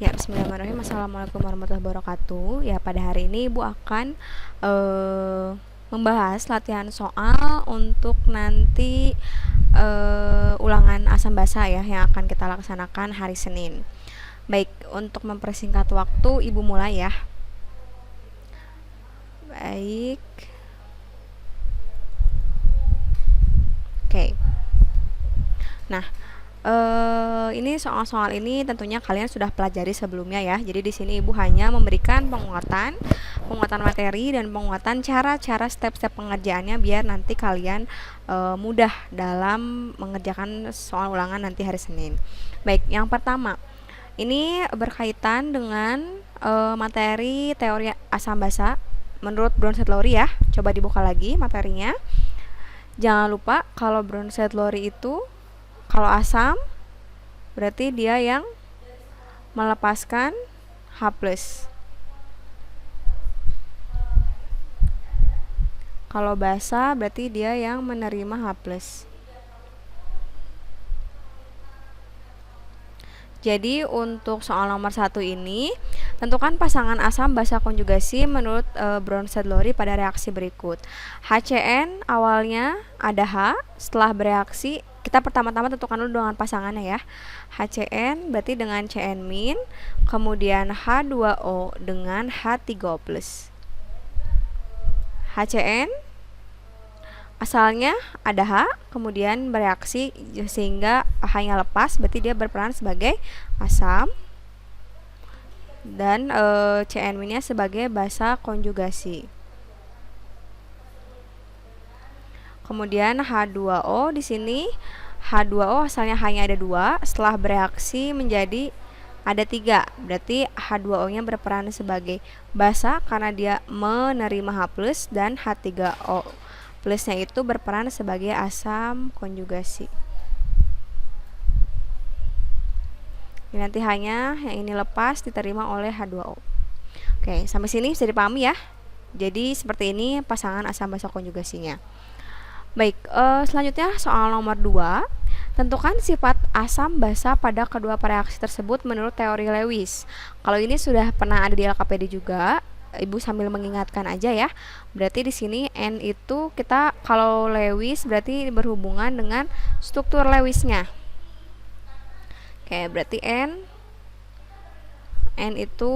Ya, bismillahirrahmanirrahim. Assalamualaikum warahmatullahi wabarakatuh. Ya, pada hari ini Ibu akan membahas latihan soal untuk nanti ulangan asam basa ya yang akan kita laksanakan hari Senin. Baik, untuk mempersingkat waktu Ibu mulai ya. Baik. Oke. Nah, ini soal-soal ini tentunya kalian sudah pelajari sebelumnya ya. Jadi di sini Ibu hanya memberikan penguatan materi dan penguatan cara-cara step-step pengerjaannya biar nanti kalian mudah dalam mengerjakan soal ulangan nanti hari Senin. Baik, yang pertama ini berkaitan dengan materi teori asam basa menurut Bronsted-Lowry ya. Coba dibuka lagi materinya. Jangan lupa kalau Bronsted-Lowry itu kalau asam berarti dia yang melepaskan H+. Kalau basa berarti dia yang menerima H+. Jadi untuk soal nomor 1 ini, tentukan pasangan asam basa konjugasi menurut Bronsted-Lowry pada reaksi berikut. HCN awalnya ada H, setelah bereaksi kita pertama-tama tentukan dulu dengan pasangannya ya. HCN berarti dengan CN-, kemudian H2O dengan H3O+. HCN asalnya ada H, kemudian bereaksi sehingga H-nya lepas, berarti dia berperan sebagai asam dan CN-nya sebagai basa konjugasi. Kemudian H2O di sini H2O asalnya hanya ada 2, setelah bereaksi menjadi ada 3. Berarti H2O-nya berperan sebagai basa karena dia menerima H+ dan H3O plusnya itu berperan sebagai asam konjugasi. Ini nanti hanya yang ini lepas diterima oleh H2O. Oke, sampai sini bisa dipahami ya. Jadi seperti ini pasangan asam basa konjugasinya. Baik, selanjutnya soal nomor 2. Tentukan sifat asam basa pada kedua reaksi tersebut menurut teori Lewis. Kalau ini sudah pernah ada di LKPD juga, Ibu sambil mengingatkan aja ya. Berarti di sini N itu kita kalau Lewis berarti berhubungan dengan struktur Lewisnya. Oke, berarti N itu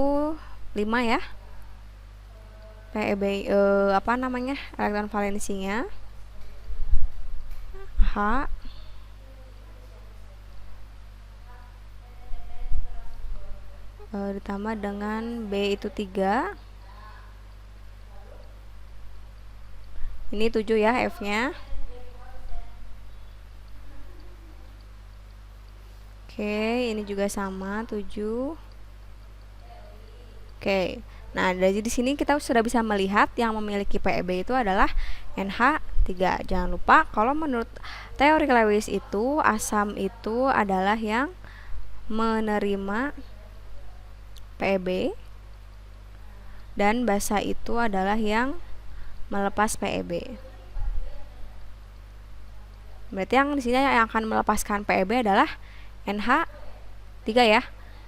5 ya. PEB elektron valensinya H ditambah dengan B itu 3. Ini 7 ya F-nya. Oke, ini juga sama 7. Oke. Nah, dari di sini kita sudah bisa melihat yang memiliki PEB itu adalah NH3. Jangan lupa kalau menurut teori Lewis itu asam itu adalah yang menerima PEB dan basa itu adalah yang melepas PEB. Berarti yang di sini yang akan melepaskan PEB adalah NH3 ya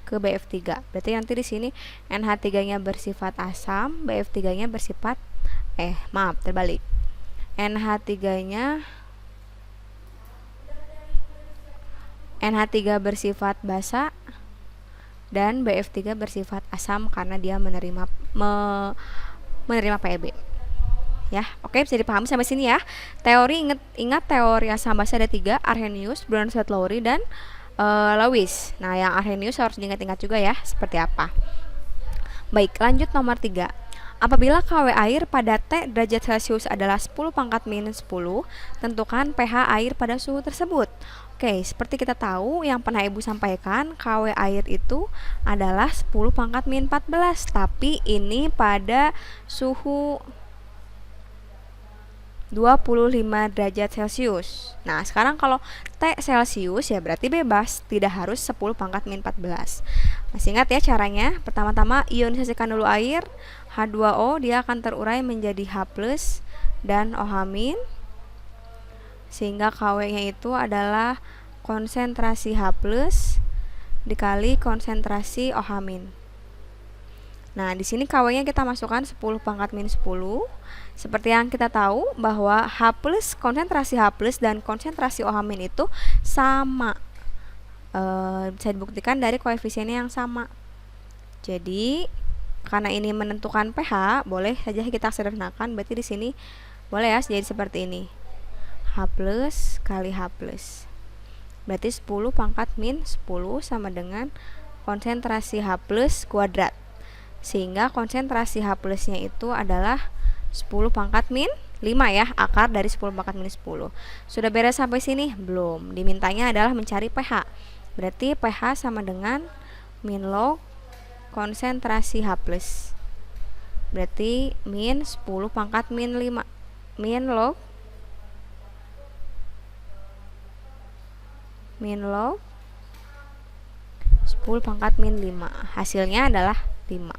ke BF3. Berarti nanti di sini NH3-nya bersifat asam, BF3-nya bersifat terbalik. NH3 bersifat basa dan BF3 bersifat asam karena dia menerima PEB. Ya, oke, bisa dipahami sampai sini ya. Teori ingat teori asam basa ada 3, Arrhenius, Bronsted-Lowry dan Lewis. Nah, yang Arrhenius harus diingat-ingat juga ya, seperti apa. Baik, lanjut nomor 3. Apabila KW air pada T derajat Celcius adalah 10⁻⁻10, tentukan pH air pada suhu tersebut. Oke, seperti kita tahu yang pernah Ibu sampaikan, KW air itu adalah 10⁻⁻14, tapi ini pada suhu 25 derajat Celcius. Nah, sekarang kalau T Celcius ya berarti bebas, tidak harus 10⁻⁻14. Masih ingat ya caranya? Pertama-tama ionisasikan dulu air, H2O dia akan terurai menjadi H+ dan OH-, sehingga KW-nya itu adalah konsentrasi H+ dikali konsentrasi OH min. Nah, di sini KW-nya kita masukkan 10 pangkat min 10. Seperti yang kita tahu bahwa H+, konsentrasi H+ dan konsentrasi OH min itu sama. Bisa dibuktikan dari koefisiennya yang sama. Jadi, karena ini menentukan pH, boleh saja kita sederhanakan. Berarti di sini boleh ya jadi seperti ini. H+ kali H+. Berarti 10 pangkat min 10 sama dengan konsentrasi H+ kuadrat. Sehingga konsentrasi H+-nya itu adalah 10 pangkat min 5 ya, akar dari 10 pangkat min 10. Sudah beres sampai sini? Belum. Dimintanya adalah mencari pH. Berarti pH sama dengan min log konsentrasi H+. Berarti min 10 pangkat min 5. Min log 10 pangkat min 5. Hasilnya adalah 5.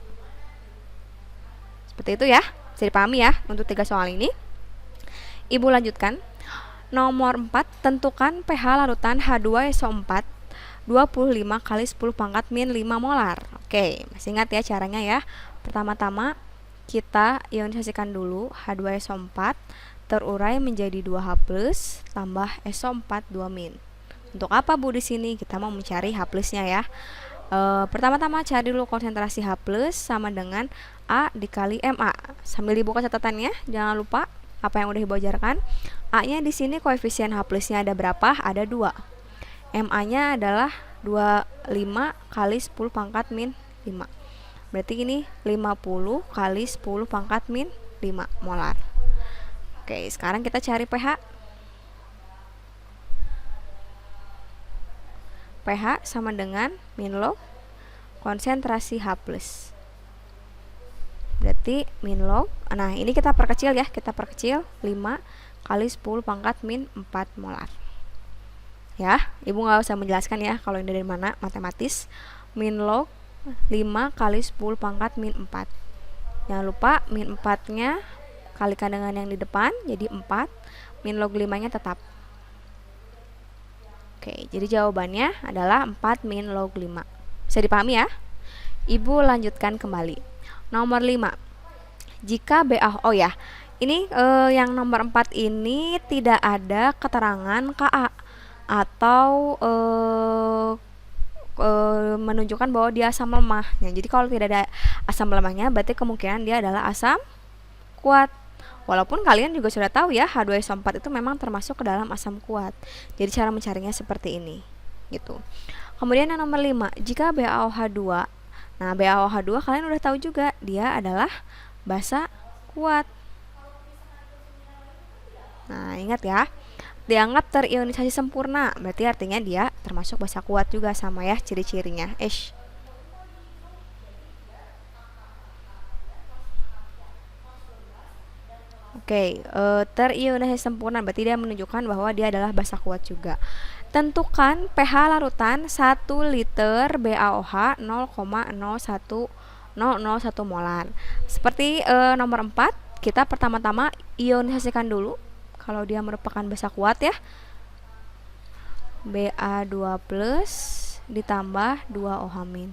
Seperti itu ya, bisa dipahami ya untuk 3 soal ini. Ibu lanjutkan. Nomor 4, tentukan pH larutan H2SO4 25 kali 10 pangkat min 5 molar. Oke, masih ingat ya caranya ya. Pertama-tama kita ionisasikan dulu H2SO4 terurai menjadi 2H+ tambah SO4 2 min. Untuk apa Bu di sini? Kita mau mencari H+-nya ya. Pertama-tama cari dulu konsentrasi H+ sama dengan A dikali MA. Sambil dibuka catatannya, jangan lupa apa yang udah Ibu ajarkan. A-nya di sini koefisien H+-nya ada berapa? Ada 2. MA-nya adalah 25 kali 10 pangkat min 5. Berarti ini 50 kali 10 pangkat min 5 molar. Oke, sekarang kita cari pH. pH sama dengan min log konsentrasi H+. Berarti min log, nah ini kita perkecil ya, kita perkecil 5 kali 10 pangkat min 4 molar. Ya, Ibu nggak usah menjelaskan ya kalau ini dari mana, matematis. Min log 5 kali 10 pangkat min 4. Jangan lupa min 4-nya kalikan dengan yang di depan, jadi 4. Min log 5-nya tetap. Oke, jadi jawabannya adalah 4 min log 5. Bisa dipahami ya? Ibu lanjutkan kembali. Nomor 5. Jika BA, oh ya, ini yang nomor 4 ini tidak ada keterangan Ka atau menunjukkan bahwa dia asam lemah. Nah, jadi kalau tidak ada asam lemahnya, berarti kemungkinan dia adalah asam kuat. Walaupun kalian juga sudah tahu ya, H2SO4 itu memang termasuk ke dalam asam kuat. Jadi cara mencarinya seperti ini, gitu. Kemudian yang nomor 5, jika BaOH2. Nah, BaOH2 kalian udah tahu juga, dia adalah basa kuat. Nah, ingat ya, dianggap terionisasi sempurna, berarti artinya dia termasuk basa kuat juga, sama ya ciri-cirinya. Oke, terionisasi sempurna berarti dia menunjukkan bahwa dia adalah basa kuat juga. Tentukan pH larutan 1 liter BaOH 0,01001 molar. Seperti nomor 4, kita pertama-tama ionisasikan dulu kalau dia merupakan basa kuat ya. Ba2+ ditambah 2OH-.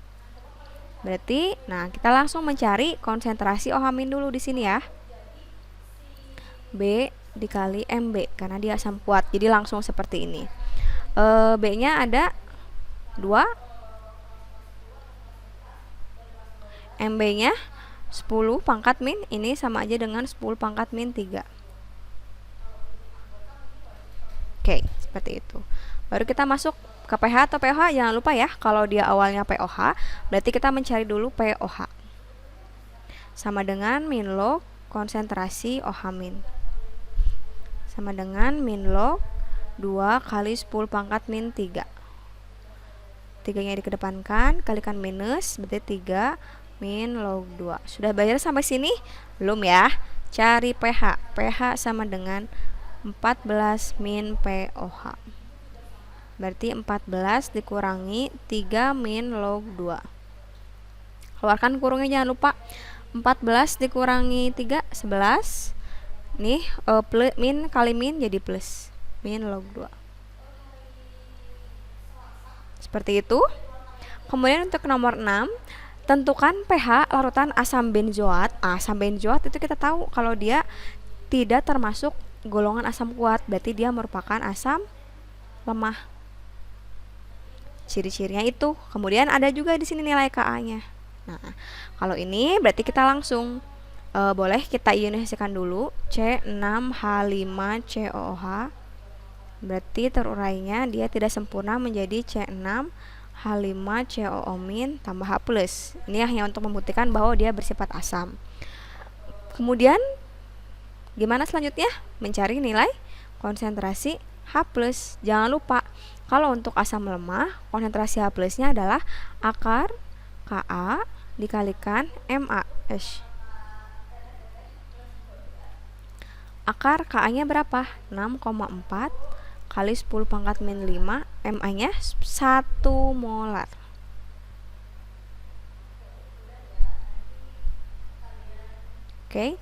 Berarti, nah kita langsung mencari konsentrasi OH- dulu di sini ya. B dikali MB karena dia asam kuat, jadi langsung seperti ini. B-nya ada 2, MB-nya 10 pangkat min, ini sama aja dengan 10 pangkat min 3. Oke, seperti itu. Baru kita masuk ke pH atau pH, jangan lupa ya, kalau dia awalnya POH, berarti kita mencari dulu POH. Sama dengan min log konsentrasi OH-. Sama dengan min log 2 kali 10 pangkat min 3. 3-nya dikedepankan, kalikan minus, berarti 3 min log 2. Sudah bayar sampai sini? Belum ya? Cari pH. pH sama dengan 14 min POH. Berarti 14 dikurangi 3 min log 2. Keluarkan kurungnya, jangan lupa. 14 dikurangi 3, 11. Nih, min kali min jadi plus. Min log 2. Seperti itu. Kemudian untuk nomor 6, tentukan pH larutan asam benzoat. Asam benzoat itu kita tahu kalau dia tidak termasuk golongan asam kuat, berarti dia merupakan asam lemah. Ciri-cirinya itu. Kemudian ada juga di sini nilai Ka-nya. Nah, kalau ini berarti kita langsung boleh kita ionisasikan dulu C6H5COOH. Berarti terurainya dia tidak sempurna menjadi C6H5COO- tambah H+. Ini hanya untuk membuktikan bahwa dia bersifat asam. Kemudian gimana selanjutnya? Mencari nilai konsentrasi H+. Jangan lupa kalau untuk asam lemah, konsentrasi H+-nya adalah akar Ka dikalikan MaH. Akar Ka-nya berapa? 6,4 kali 10 pangkat min 5, Ma-nya 1 molar. Oke.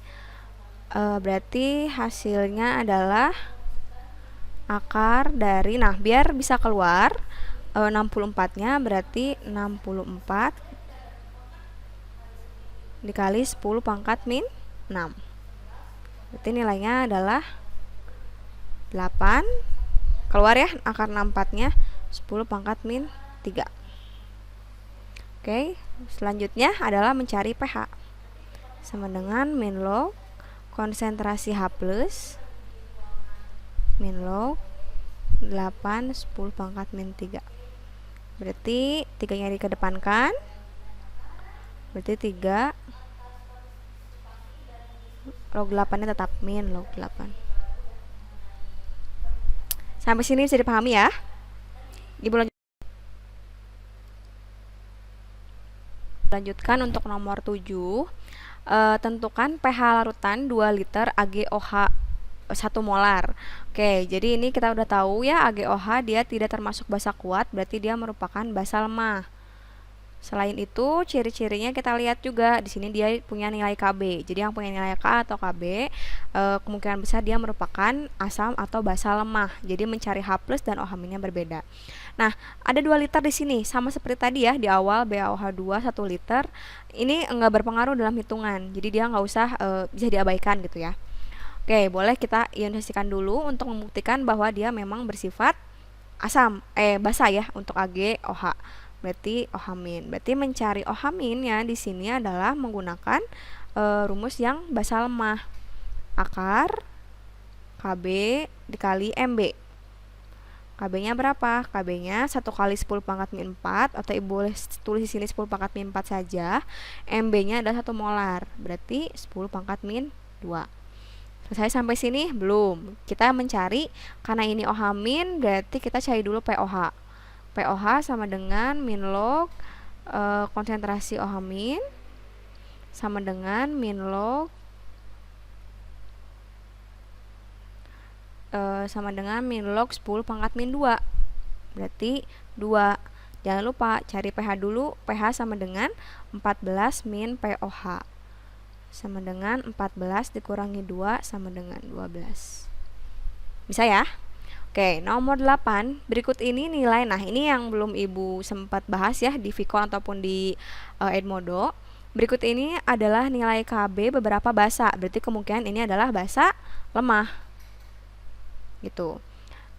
Berarti hasilnya adalah akar dari, nah biar bisa keluar 64-nya berarti 64 dikali 10 pangkat min 6. Berarti nilainya adalah 8. Keluar ya akar 64-nya 10 pangkat min 3. Oke, selanjutnya adalah mencari pH. Sama dengan min log konsentrasi H+ min log 8 10 pangkat min 3. Berarti 3-nya dikedepankan. Berarti 3 log 8-nya tetap min log 8. Sampai sini bisa dipahami ya. Ibu lanjutkan untuk nomor 7. Tentukan pH larutan 2 liter AgOH 1 molar. Oke, jadi ini kita udah tahu ya, AgOH dia tidak termasuk basa kuat, berarti dia merupakan basa lemah. Selain itu, ciri-cirinya kita lihat juga di sini dia punya nilai Kb. Jadi yang punya nilai Ka atau Kb kemungkinan besar dia merupakan asam atau basa lemah. Jadi mencari H+ dan OH- berbeda. Nah, ada 2 liter di sini, sama seperti tadi ya di awal BaOH2 1 liter. Ini enggak berpengaruh dalam hitungan. Jadi dia nggak usah bisa diabaikan gitu ya. Oke, boleh kita ionisasikan dulu untuk membuktikan bahwa dia memang bersifat asam basa ya untuk AgOH. Berarti OH-. Berarti mencari OH-nya di sini adalah menggunakan rumus yang basa lemah. Akar Kb dikali Mb. Kb-nya berapa? Kb-nya 1 kali 10 pangkat min 4, atau Ibu boleh tulis di sini 10 pangkat min 4 saja. Mb-nya adalah 1 molar. Berarti 10 pangkat min 2. Selesai sampai sini? Belum. Kita mencari, karena ini OH-, berarti kita cari dulu POH. POH sama dengan min log konsentrasi OH- sama dengan min log sama dengan min log 10 pangkat min 2. Berarti 2. Jangan lupa cari pH dulu. pH sama dengan 14 min POH. Sama dengan 14 dikurangi 2 sama dengan 12. Bisa ya? Oke, nomor 8. Berikut ini nilai. Nah, ini yang belum Ibu sempat bahas ya di Vicon ataupun di Edmodo. Berikut ini adalah nilai Kb beberapa basa. Berarti kemungkinan ini adalah basa lemah. Gitu.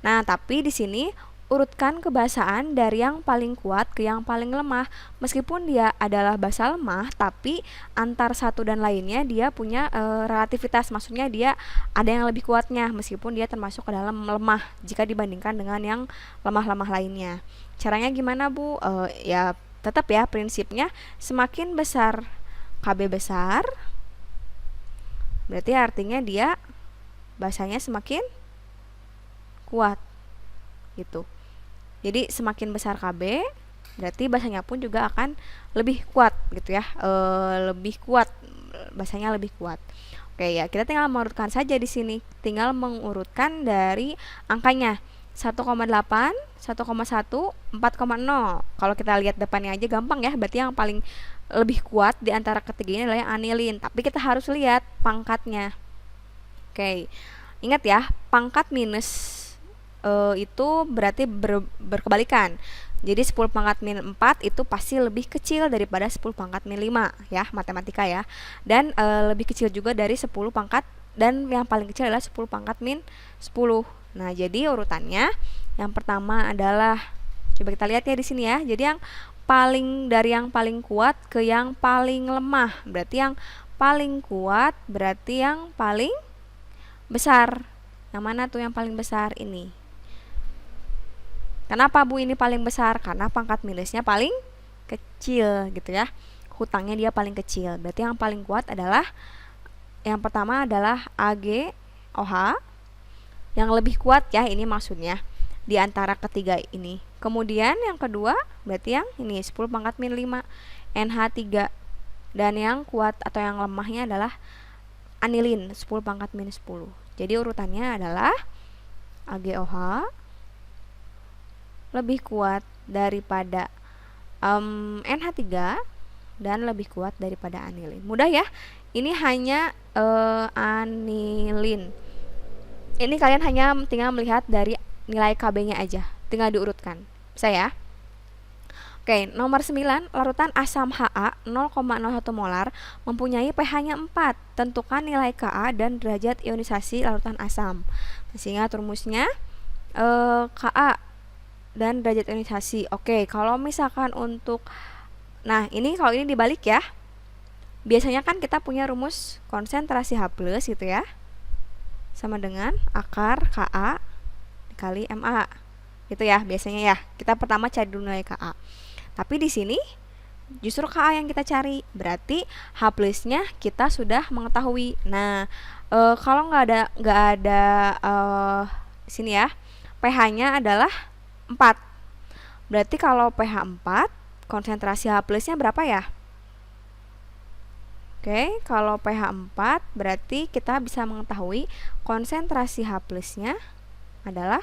Nah, tapi di sini urutkan kebasaan dari yang paling kuat ke yang paling lemah. Meskipun dia adalah basa lemah, tapi antar satu dan lainnya dia punya relativitas. Maksudnya dia ada yang lebih kuatnya meskipun dia termasuk ke dalam lemah jika dibandingkan dengan yang lemah-lemah lainnya. Caranya gimana, Bu? Ya tetap ya prinsipnya, semakin besar Kb besar, berarti artinya dia basanya semakin kuat gitu. Jadi semakin besar Kb berarti basanya pun juga akan lebih kuat gitu ya, lebih kuat, basanya lebih kuat. Oke ya, kita tinggal mengurutkan saja di sini, tinggal mengurutkan dari angkanya 1,8, 1,1, 4,0. Kalau kita lihat depannya aja gampang ya, berarti yang paling lebih kuat di antara ketiga ini adalah yang anilin, tapi kita harus lihat pangkatnya. Oke, ingat ya, pangkat minus itu berarti berkebalikan. Jadi 10 pangkat min 4 itu pasti lebih kecil daripada 10 pangkat min 5 ya, matematika ya. Dan lebih kecil juga dari 10 pangkat, dan yang paling kecil adalah 10 pangkat min 10. Nah, jadi urutannya yang pertama adalah, coba kita lihat ya di sini ya. Jadi yang paling, dari yang paling kuat ke yang paling lemah. Berarti yang paling kuat berarti yang paling besar. Yang mana tuh yang paling besar ini? Kenapa Bu ini paling besar? Karena pangkat minusnya paling kecil gitu ya. Hutangnya dia paling kecil. Berarti yang paling kuat adalah yang pertama adalah AGOH. Yang lebih kuat ya, ini maksudnya di antara ketiga ini. Kemudian yang kedua berarti yang ini 10 pangkat min 5 NH3. Dan yang kuat atau yang lemahnya adalah anilin 10 pangkat min 10. Jadi urutannya adalah AGOH lebih kuat daripada NH3 dan lebih kuat daripada anilin. Mudah ya. Ini hanya anilin. Ini kalian hanya tinggal melihat dari nilai KB-nya aja. Tinggal diurutkan. Bisa ya? Oke, nomor 9, larutan asam Ha 0,01 molar mempunyai pH-nya 4. Tentukan nilai Ka dan derajat ionisasi larutan asam. Masih ingat rumusnya? Ka dan derajat ionisasi. Oke, kalau misalkan untuk, nah ini kalau ini dibalik ya. Biasanya kan kita punya rumus konsentrasi H+ gitu ya, sama dengan akar Ka dikali Ma. Gitu ya biasanya ya. Kita pertama cari dulu nilai Ka. Tapi di sini justru Ka yang kita cari. Berarti H+-nya kita sudah mengetahui. Nah, kalau nggak ada sini ya, pH-nya adalah 4. Berarti kalau pH 4, konsentrasi H+-nya berapa ya? Oke, kalau pH 4 berarti kita bisa mengetahui konsentrasi H+-nya adalah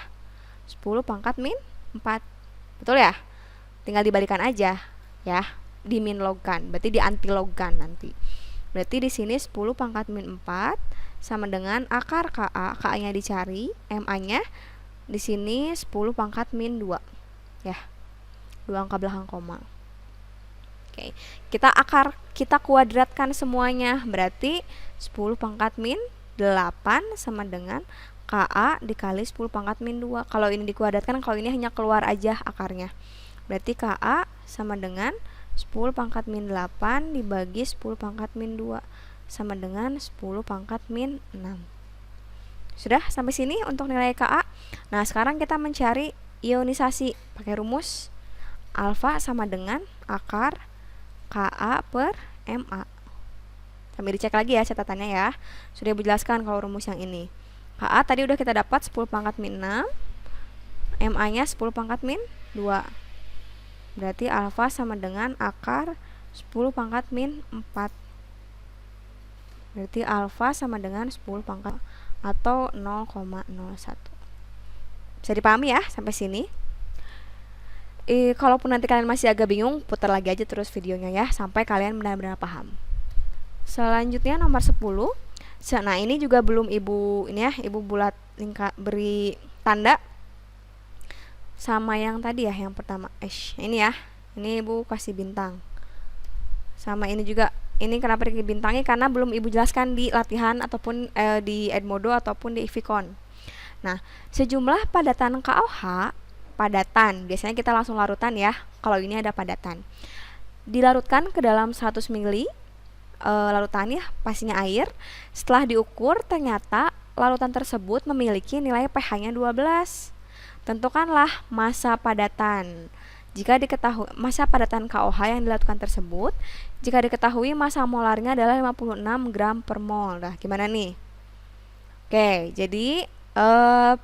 10 pangkat min 4. Betul ya? Tinggal dibalikan aja ya, diminlogkan, berarti diantilogkan nanti. Berarti di sini 10 pangkat min 4 sama dengan akar Ka, Ka-nya dicari, Ma-nya di sini 10 pangkat min 2. Ya. 2 angka belakang koma. Oke. Kita kuadratkan semuanya. Berarti 10 pangkat min 8 sama dengan Ka dikali 10 pangkat min 2. Kalau ini dikuadratkan, kalau ini hanya keluar aja akarnya. Berarti Ka sama dengan 10 pangkat min 8 dibagi 10 pangkat min 2 sama dengan 10 pangkat min 6. Sudah sampai sini untuk nilai Ka. Nah, sekarang kita mencari ionisasi pakai rumus alfa sama dengan akar Ka per Ma. Sambil dicek lagi ya catatannya ya. Sudah dijelaskan kalau rumus yang ini. Ka tadi udah kita dapat 10 pangkat min 6. Ma-nya 10 pangkat min 2. Berarti alfa sama dengan akar 10 pangkat min 4. Berarti alfa sama dengan 10 pangkat atau 0,01. Bisa dipahami ya sampai sini? Kalaupun nanti kalian masih agak bingung, putar lagi aja terus videonya ya sampai kalian benar-benar paham. Selanjutnya nomor 10. Nah, ini juga belum Ibu ini ya, Ibu bulat beri tanda sama yang tadi ya, yang pertama. Ini ya. Ini Ibu kasih bintang. Sama ini juga. Ini kenapa dibintangi? Karena belum Ibu jelaskan di latihan ataupun di Edmodo ataupun di Ifikon. Nah, sejumlah padatan KOH, padatan, biasanya kita langsung larutan ya. Kalau ini ada padatan. Dilarutkan ke dalam 100 ml larutan ya, pastinya air. Setelah diukur, ternyata larutan tersebut memiliki nilai pH-nya 12. Tentukanlah massa padatan. Jika diketahui massa padatan KOH yang dilakukan tersebut, jika diketahui massa molarnya adalah 56 gram per mol. Nah, gimana nih? Oke, jadi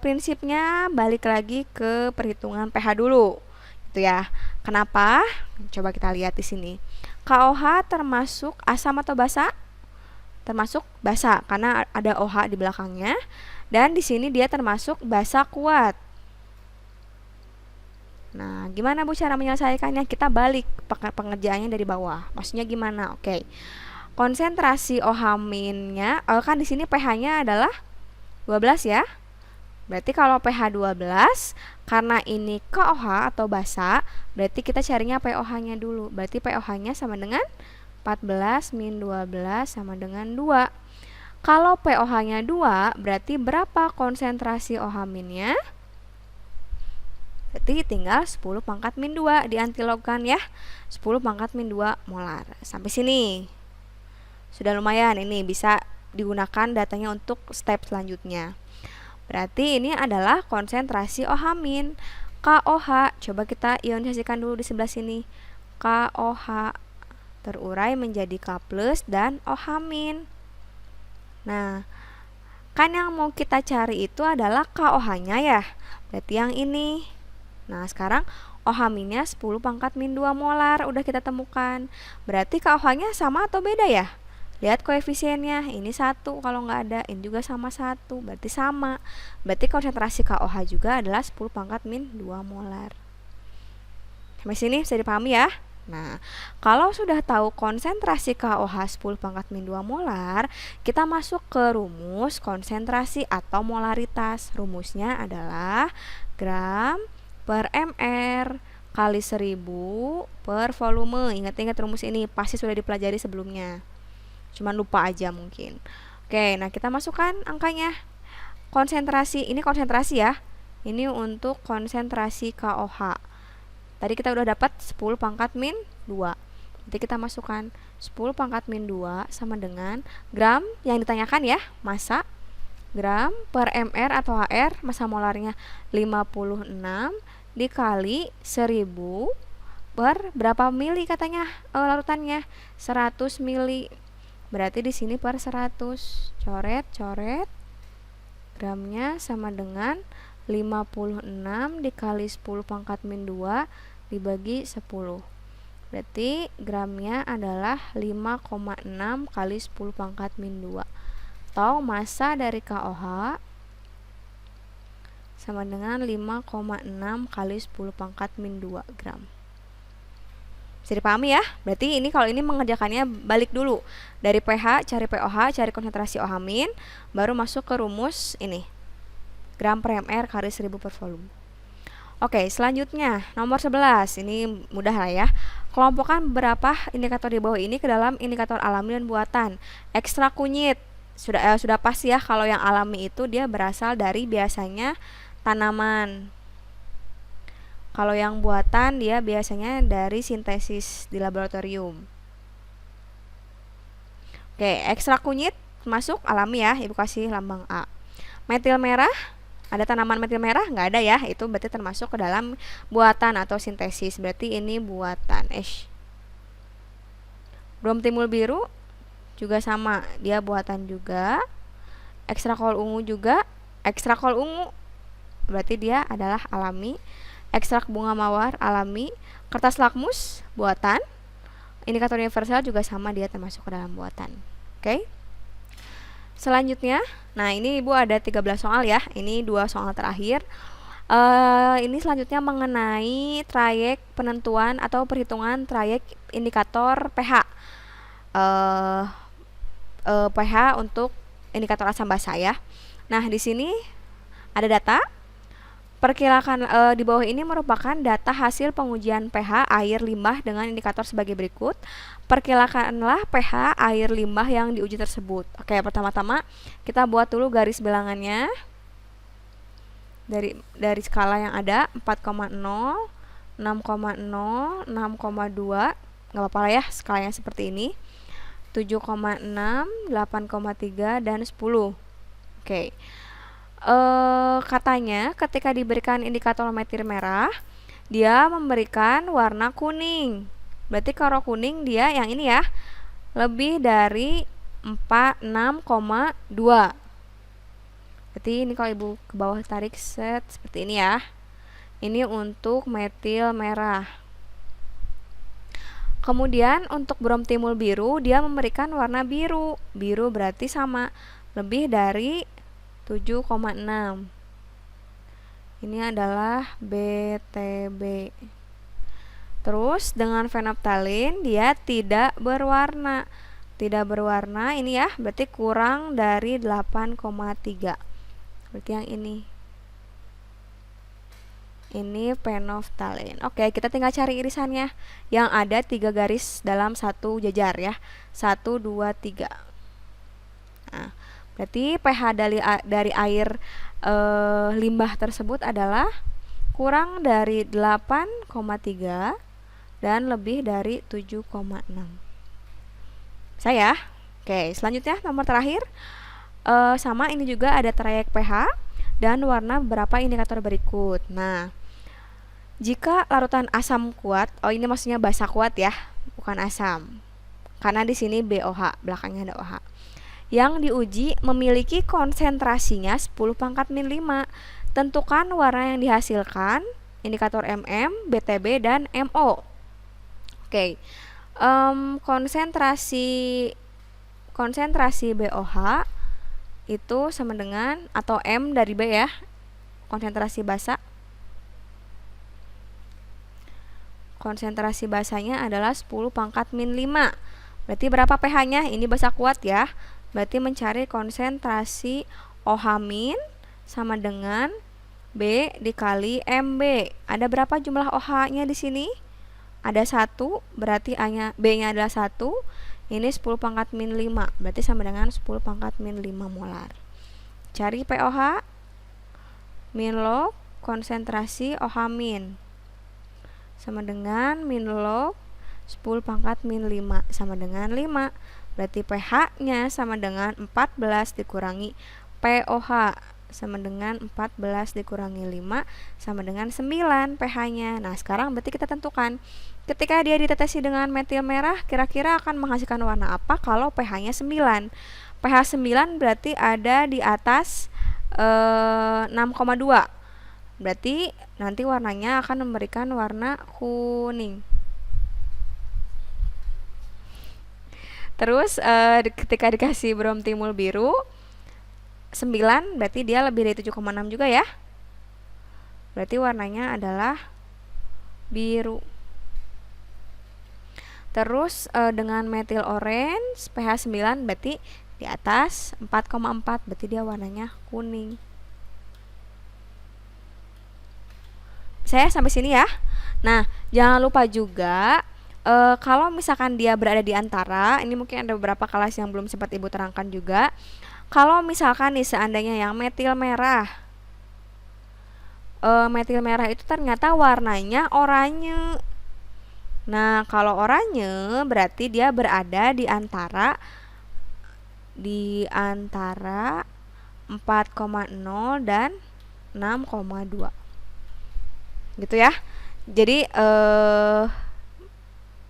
prinsipnya balik lagi ke perhitungan pH dulu, gitu ya. Kenapa? Coba kita lihat di sini. KOH termasuk asam atau basa? Termasuk basa karena ada OH di belakangnya, dan di sini dia termasuk basa kuat. Nah, gimana Bu cara menyelesaikannya? Kita balik pengerjaannya dari bawah. Maksudnya gimana? Oke. Konsentrasi OH-nya kan di sini pH-nya adalah 12 ya. Berarti kalau pH 12, karena ini KOH atau basa, berarti kita carinya pOH-nya dulu. Berarti pOH-nya sama dengan 14 min 12 sama dengan 2. Kalau pOH-nya 2, berarti berapa konsentrasi OH-nya? Berarti tinggal 10 pangkat min 2 diantilogkan ya. 10 pangkat min 2 molar. Sampai sini. Sudah lumayan, ini bisa digunakan datanya untuk step selanjutnya. Berarti ini adalah konsentrasi OH-. KOH, coba kita ionisasikan dulu di sebelah sini. KOH terurai menjadi K+ dan OH-. Nah, kan yang mau kita cari itu adalah KOH-nya ya. Berarti yang ini. Nah, sekarang OH-nya 10 pangkat min 2 molar udah kita temukan. Berarti KOH-nya sama atau beda ya? Lihat koefisiennya, ini 1 kalau nggak ada, ini juga sama 1, berarti sama. Berarti konsentrasi KOH juga adalah 10 pangkat min 2 molar. Sampai sini bisa dipahami ya? Nah, kalau sudah tahu konsentrasi KOH 10 pangkat min 2 molar, kita masuk ke rumus konsentrasi atau molaritas. Rumusnya adalah gram per mr kali 1000 per volume. Ingat-ingat rumus ini, pasti sudah dipelajari sebelumnya. Cuman lupa aja mungkin. Oke, nah kita masukkan angkanya. Konsentrasi, ini konsentrasi ya. Ini untuk konsentrasi KOH. Tadi kita udah dapat 10 pangkat min 2. Nanti kita masukkan 10 pangkat min 2 sama dengan gram yang ditanyakan ya, massa. Gram per mr atau HR, massa molarnya 56 dikali 1000 per berapa mili katanya larutannya? 100 mili. Berarti di sini per 100. Coret. Gramnya sama dengan 56 dikali 10 pangkat min 2 dibagi 10. Berarti gramnya adalah 5,6 kali 10 pangkat min 2. Atau massa dari KOH sama dengan 5,6 kali 10 pangkat min 2 gram. Bisa dipahami ya? Berarti ini kalau ini mengerjakannya balik dulu. Dari pH cari pOH, cari konsentrasi OH-, baru masuk ke rumus ini. Gram per mr kali 1000 per volume. Oke, selanjutnya nomor 11. Ini mudah lah ya. Kelompokkan beberapa indikator di bawah ini ke dalam indikator alami dan buatan. Ekstrak kunyit. Sudah pasti ya kalau yang alami itu dia berasal dari biasanya tanaman. Kalau yang buatan dia biasanya dari sintesis di laboratorium. Oke, ekstrak kunyit masuk alami ya, Ibu kasih lambang A. Metil merah, ada tanaman metil merah? Nggak ada ya, itu berarti termasuk ke dalam buatan atau sintesis. Berarti ini buatan. Brom timbul biru juga sama, dia buatan juga. Ekstrak kol ungu juga, ekstrak kol ungu berarti dia adalah alami. Ekstrak bunga mawar alami. Kertas lakmus buatan. Indikator universal juga sama, dia termasuk ke dalam buatan. Oke. Selanjutnya, nah ini Ibu ada 13 soal ya. Ini 2 soal terakhir. Ini selanjutnya mengenai trayek penentuan atau perhitungan trayek indikator pH. pH untuk indikator asam basa ya. Nah, di sini ada data. Perkirakan di bawah ini merupakan data hasil pengujian pH air limbah dengan indikator sebagai berikut. Perkirakanlah pH air limbah yang diuji tersebut. Oke, pertama-tama kita buat dulu garis bilangannya. Dari skala yang ada 4,0, 6,0, 6,2, nggak apa-apa lah ya skalanya seperti ini. 7,6, 8,3 dan 10. Oke. Katanya ketika diberikan indikator metil merah, dia memberikan warna kuning. Berarti kalau kuning dia yang ini ya, lebih dari 46,2. Berarti ini kalau Ibu ke bawah tarik set seperti ini ya. Ini untuk metil merah. Kemudian untuk brom timbul biru, dia memberikan warna biru. Biru berarti sama, lebih dari 7,6. Ini adalah BTB. Terus dengan fenolftalin dia tidak berwarna. Tidak berwarna ini ya, berarti kurang dari 8,3. Berarti yang ini. Ini phenolphthalein. Oke, kita tinggal cari irisannya yang ada 3 garis dalam satu jajar ya. 1, 2, 3. Nah, berarti pH dari air limbah tersebut adalah kurang dari 8,3 dan lebih dari 7,6. Saya. Oke, selanjutnya nomor terakhir. Sama ini juga ada trayek pH dan warna beberapa indikator berikut. Nah, jika larutan asam kuat, ini maksudnya basa kuat ya, bukan asam. Karena di sini BOH, belakangnya ada OH. Yang diuji memiliki konsentrasinya 10⁻⁵. Tentukan warna yang dihasilkan, indikator MM, BTB, dan MO. Oke. Konsentrasi BOH itu sama dengan, atau M dari B ya, konsentrasi basa. Konsentrasi basanya adalah 10⁻⁵. Berarti berapa pH-nya? Ini basa kuat ya. Berarti mencari konsentrasi OH- sama dengan B dikali MB. Ada berapa jumlah OH-nya di sini? Ada 1, berarti B-nya adalah 1. Ini 10⁻⁵, berarti sama dengan 10⁻⁵ molar. Cari POH min log konsentrasi OH- sama dengan min log 10⁻⁵ sama dengan 5. Berarti pH-nya sama dengan 14 dikurangi POH sama dengan 14 dikurangi 5 sama dengan 9 pH-nya. Nah, sekarang berarti kita tentukan ketika dia ditetesi dengan metil merah, kira-kira akan menghasilkan warna apa kalau pH-nya 9. pH 9 berarti ada di atas 6,2. Berarti nanti warnanya akan memberikan warna kuning. Terus ketika dikasih brom timul biru 9, berarti dia lebih dari 7,6 juga ya. Berarti warnanya adalah biru. Terus dengan metil orange pH 9 berarti di atas 4,4, berarti dia warnanya kuning. Saya sampai sini ya. Nah, jangan lupa juga kalau misalkan dia berada di antara, ini mungkin ada beberapa kelas yang belum sempat Ibu terangkan juga. Kalau misalkan nih seandainya yang metil merah itu ternyata warnanya oranye. Nah, kalau oranye berarti dia berada di antara 4,0 dan 6,2. Gitu ya. Jadi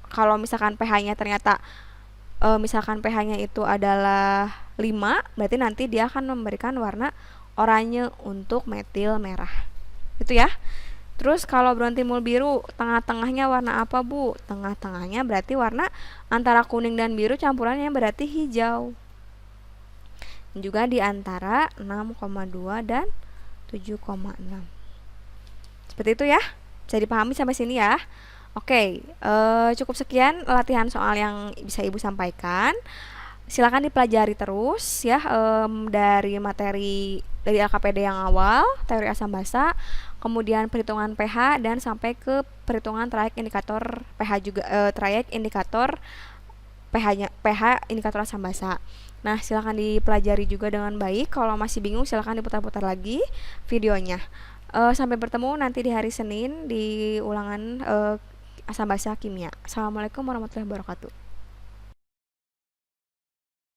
kalau misalkan pH-nya ternyata misalkan pH-nya itu adalah 5, berarti nanti dia akan memberikan warna oranye untuk metil merah. Itu ya. Terus kalau brom timul biru, tengah-tengahnya warna apa, Bu? Tengah-tengahnya berarti warna antara kuning dan biru campurannya berarti hijau. Juga di antara 6,2 dan 7,6. Seperti itu ya. Bisa dipahami sampai sini ya. Oke, cukup sekian latihan soal yang bisa Ibu sampaikan. Silakan dipelajari terus ya, dari materi dari LKPD yang awal, teori asam basa, kemudian perhitungan pH, dan sampai ke perhitungan trayek indikator pH juga, trayek indikator pH indikator asam basa. Nah, silakan dipelajari juga dengan baik. Kalau masih bingung, silakan diputar-putar lagi videonya. Sampai bertemu nanti di hari Senin di ulangan asam basa kimia. Assalamualaikum warahmatullahi wabarakatuh.